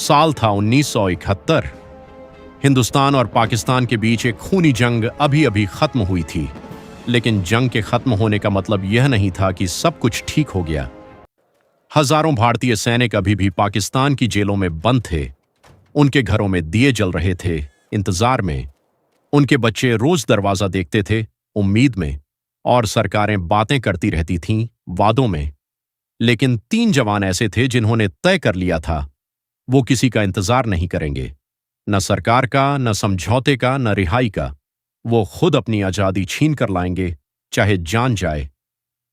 साल था 1971। हिंदुस्तान और पाकिस्तान के बीच एक खूनी जंग अभी अभी खत्म हुई थी, लेकिन जंग के खत्म होने का मतलब यह नहीं था कि सब कुछ ठीक हो गया। हजारों भारतीय सैनिक अभी भी पाकिस्तान की जेलों में बंद थे। उनके घरों में दिए जल रहे थे, इंतजार में। उनके बच्चे रोज दरवाजा देखते थे, उम्मीद में। और सरकारें बातें करती रहती थीं, वादों में। लेकिन 3 जवान ऐसे थे जिन्होंने तय कर लिया था, वो किसी का इंतजार नहीं करेंगे, न सरकार का, न समझौते का, न रिहाई का। वो खुद अपनी आजादी छीन कर लाएंगे, चाहे जान जाए।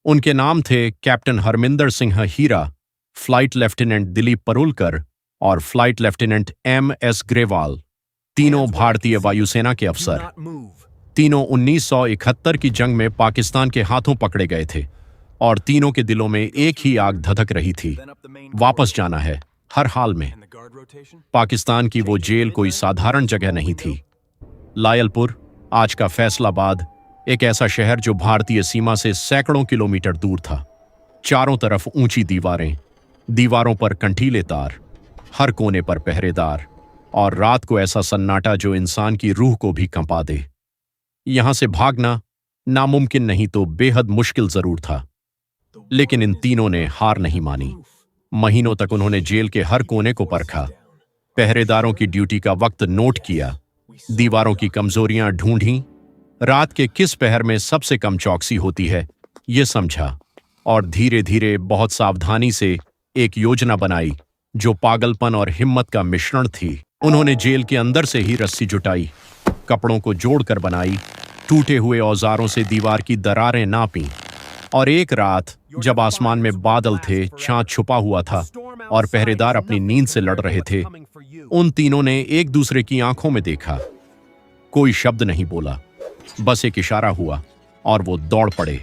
उनके नाम थे कैप्टन हरमिंदर सिंह हीरा, फ्लाइट लेफ्टिनेंट दिलीप परुलकर और फ्लाइट लेफ्टिनेंट MS ग्रेवाल। तीनों भारतीय वायुसेना के अफसर। तीनों 1971 की जंग में पाकिस्तान के हाथों पकड़े गए थे और तीनों के दिलों में एक ही आग धधक रही थी, वापस जाना है हर हाल में। पाकिस्तान की वो जेल कोई साधारण जगह नहीं थी। लायलपुर, आज का फैसलाबाद, एक ऐसा शहर जो भारतीय सीमा से सैकड़ों किलोमीटर दूर था। चारों तरफ ऊंची दीवारें, दीवारों पर कंटीले तार, हर कोने पर पहरेदार, और रात को ऐसा सन्नाटा जो इंसान की रूह को भी कंपा दे। यहां से भागना नामुमकिन नहीं तो बेहद मुश्किल जरूर था। लेकिन इन तीनों ने हार नहीं मानी। महीनों तक उन्होंने जेल के हर कोने को परखा, पहरेदारों की ड्यूटी का वक्त नोट किया, दीवारों की कमजोरियां ढूंढीं, रात के किस पहर में सबसे कम चौकसी होती है ये समझा, और धीरे धीरे बहुत सावधानी से एक योजना बनाई जो पागलपन और हिम्मत का मिश्रण थी। उन्होंने जेल के अंदर से ही रस्सी जुटाई, कपड़ों को जोड़कर बनाई, टूटे हुए औजारों से दीवार की दरारें नापीं। और एक रात जब आसमान में बादल थे, चांद छुपा हुआ था और पहरेदार अपनी नींद से लड़ रहे थे, उन तीनों ने एक दूसरे की आंखों में देखा। कोई शब्द नहीं बोला, बस एक इशारा हुआ और वो दौड़ पड़े।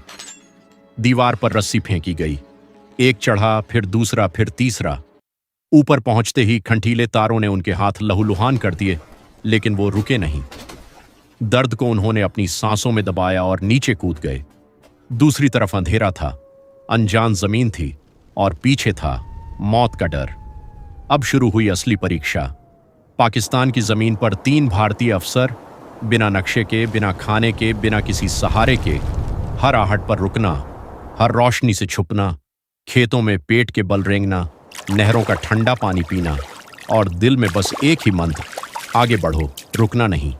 दीवार पर रस्सी फेंकी गई, एक चढ़ा, फिर दूसरा, फिर तीसरा। ऊपर पहुंचते ही खंटीले तारों ने उनके हाथ लहूलुहान कर दिए, लेकिन वो रुके नहीं। दर्द को उन्होंने अपनी सांसों में दबाया और नीचे कूद गए। दूसरी तरफ अंधेरा था, अनजान जमीन थी और पीछे था मौत का डर। अब शुरू हुई असली परीक्षा। पाकिस्तान की जमीन पर 3 भारतीय अफसर, बिना नक्शे के, बिना खाने के, बिना किसी सहारे के, हर आहट पर रुकना, हर रोशनी से छुपना, खेतों में पेट के बल रेंगना, नहरों का ठंडा पानी पीना, और दिल में बस एक ही मंत्र, आगे बढ़ो, रुकना नहीं।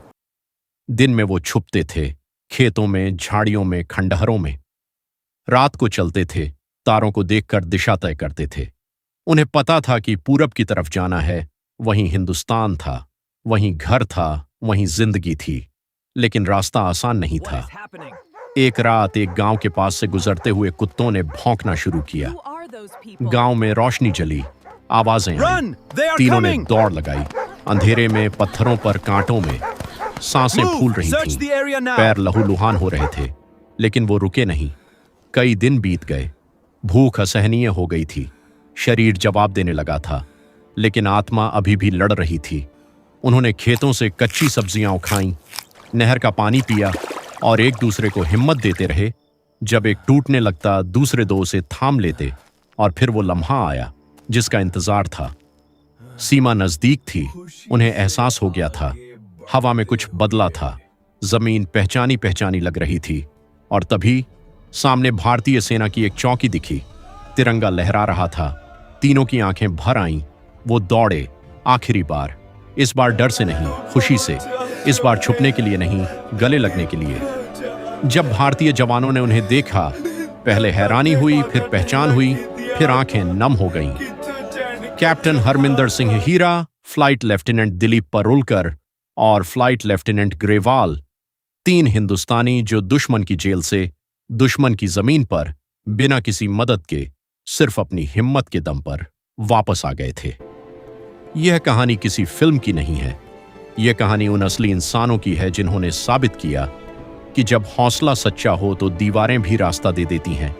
दिन में वो छुपते थे, खेतों में, झाड़ियों में, खंडहरों में। रात को चलते थे, तारों को देखकर दिशा तय करते थे। उन्हें पता था कि पूरब की तरफ जाना है, वहीं हिंदुस्तान था, वहीं घर था, वहीं जिंदगी थी। लेकिन रास्ता आसान नहीं था। एक रात एक गांव के पास से गुजरते हुए कुत्तों ने भौंकना शुरू किया। गांव में रोशनी जली, आवाजें आई। तीनों ने दौड़ लगाई। अंधेरे में, पत्थरों पर, कांटों में सांसें फूल रही थीं, पैर लहूलुहान हो रहे थे, लेकिन वो रुके नहीं। कई दिन बीत गए, भूख असहनीय हो गई थी, शरीर जवाब देने लगा था, लेकिन आत्मा अभी भी लड़ रही थी। उन्होंने खेतों से कच्ची सब्जियां उखाईं, नहर का पानी पिया और एक दूसरे को हिम्मत देते रहे। जब एक टूटने लगता, दूसरे 2 उसे थाम लेते, और फिर वो लम्हा आया जिसका इंतजार था। सीमा नजदीक थी, उन्हें एहसास हो गया था। हवा में कुछ बदला था, जमीन पहचानी पहचानी लग रही थी। और तभी सामने भारतीय सेना की एक चौकी दिखी, तिरंगा लहरा रहा था। तीनों की आंखें भर आईं। वो दौड़े, आखिरी बार। इस बार डर से नहीं, खुशी से। इस बार छुपने के लिए नहीं, गले लगने के लिए। जब भारतीय जवानों ने उन्हें देखा, पहले हैरानी हुई, फिर पहचान हुई, फिर आंखें नम हो गईं। कैप्टन हरमिंदर सिंह हीरा, फ्लाइट लेफ्टिनेंट दिलीप परुलकर और फ्लाइट लेफ्टिनेंट ग्रेवाल, 3 हिंदुस्तानी जो दुश्मन की जेल से, दुश्मन की जमीन पर, बिना किसी मदद के, सिर्फ अपनी हिम्मत के दम पर वापस आ गए थे। यह कहानी किसी फिल्म की नहीं है। यह कहानी उन असली इंसानों की है जिन्होंने साबित किया कि जब हौसला सच्चा हो तो दीवारें भी रास्ता दे देती हैं,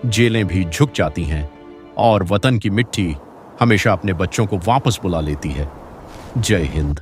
जेलें भी झुक जाती हैं, और वतन की मिट्टी हमेशा अपने बच्चों को वापस बुला लेती है। जय हिंद।